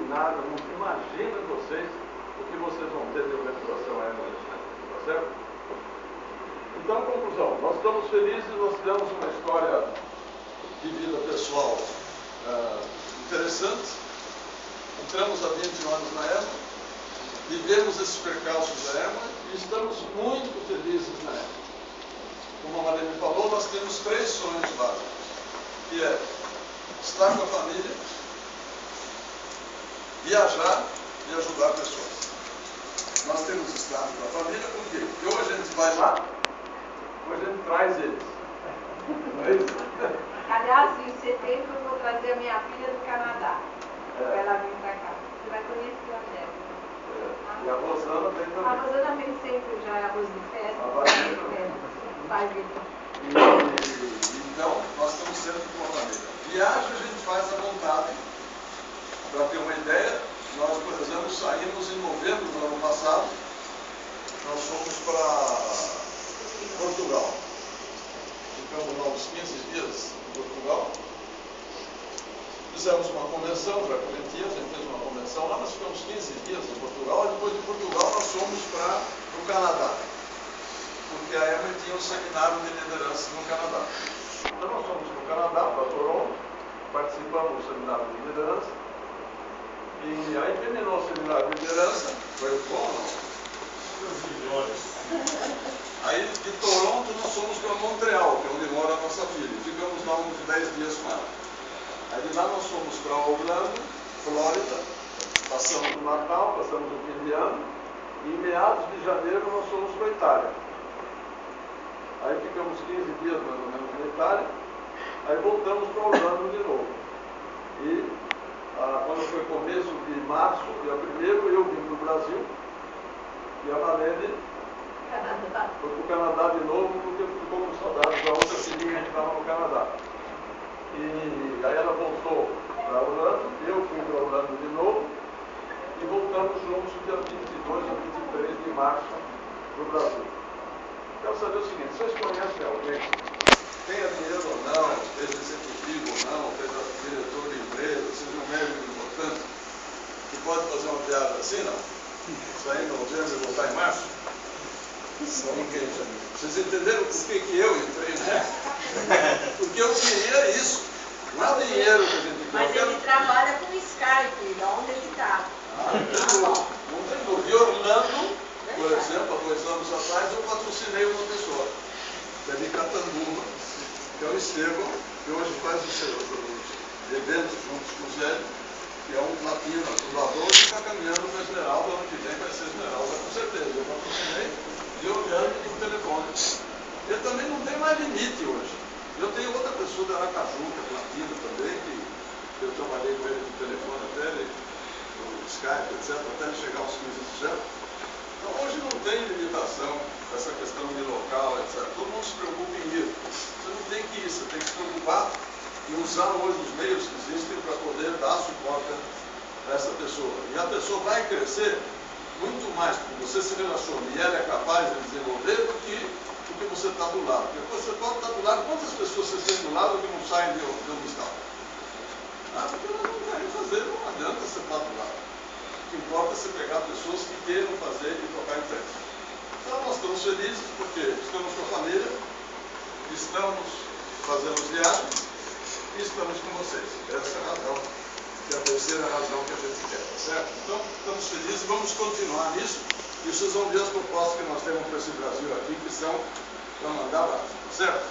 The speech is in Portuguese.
nada, não imagina vocês o que vocês vão ter de organização aérea nesse tempo, tá certo? Então, conclusão, nós estamos felizes, nós tivemos uma história de vida pessoal interessante, entramos há 20 anos na EMA, vivemos esses percalços da EMA e estamos muito felizes na EMA. Como a Marlene falou, nós temos 3 sonhos básicos, que é estar com a família, viajar e ajudar pessoas. Nós temos estado com a família, por quê? Porque ou a gente vai lá, ou a gente traz eles. Não é isso? Aliás, em setembro eu vou trazer a minha filha do Canadá, para ela vir para cá. Você vai conhecer a Jéssica. E a Rosana vem também. A Rosana vem sempre já, arroz de festa, faz então, nós estamos sempre com a família. Viagem a gente faz à vontade. Para ter uma ideia, nós, por exemplo, saímos em novembro do ano passado, nós fomos para Portugal. Ficamos lá uns 15 dias em Portugal. Fizemos uma convenção, já comentei, a gente fez uma convenção lá, nós ficamos 15 dias em Portugal, e depois de Portugal nós fomos para o Canadá, porque a EMA tinha um seminário de liderança no Canadá. Então nós fomos para o Canadá, para Toronto, participamos do seminário de liderança, e aí terminou o seminário de liderança, foi bom, não? Aí de Toronto nós fomos para Montreal, que é onde mora a nossa filha, ficamos lá uns 10 dias com ela. Aí de lá nós fomos para Orlando, Flórida, passamos o Natal, passamos o fim de ano, e em meados de janeiro nós fomos para a Itália. Aí ficamos 15 dias mais ou menos na Itália, aí voltamos para Orlando de novo. E quando foi começo de março, dia 1º, eu vim para o Brasil, e a Marlene foi para o Canadá de novo, porque ficou com saudade da outra filhinha que estava no Canadá. E aí ela voltou para Orlando, eu fui para Orlando de novo, e voltamos juntos dia 22 a 23 de março para o Brasil. Quero saber o seguinte, vocês conhecem alguém, tenha dinheiro ou não, seja executivo ou não, seja diretor de empresa, seja um médico importante, que pode fazer uma viagem assim, não? Sair em novembro e voltar em março? Ninguém. Vocês entenderam por que eu entrei, né? Porque eu queria isso. Não é dinheiro que a gente quer. Mas ele trabalha com Skype, de onde ele está. Não tem dúvida. E Orlando, por exemplo, há 2 anos atrás, eu patrocinei uma pessoa, que é de Catanduva, que é o Estevão, que hoje faz os eventos juntos com o Zé, que é um latino, atuador, que está caminhando para a Esmeralda, ano que vem vai ser Esmeralda, com certeza. Eu patrocinei e olhando no telefone. Ele também não tem mais limite hoje. Eu tenho outra pessoa da Aracaju, que é latino também, que eu trabalhei com ele no telefone até, no Skype, etc., até ele chegar aos 15%. Então hoje não tem limitação, essa questão de local, etc. Todo mundo se preocupa em ir. Você não tem que ir, você tem que se preocupar e usar hoje os meios que existem para poder dar suporte a essa pessoa. E a pessoa vai crescer muito mais, porque você se relaciona e ela é capaz de desenvolver do que você está do lado. Porque você pode estar do lado, quantas pessoas você tem do lado que não saem de onde estão? Porque elas não querem fazer, não adianta você estar do lado. O que importa é você pegar pessoas que queiram fazer e tocar em frente. Então nós estamos felizes porque estamos com a família, estamos fazendo viagens e estamos com vocês. Essa é a razão, que é a terceira razão que a gente quer, tá certo? Então, estamos felizes, vamos continuar nisso e vocês vão ver as propostas que nós temos para esse Brasil aqui, que são para mandar lá, tá certo?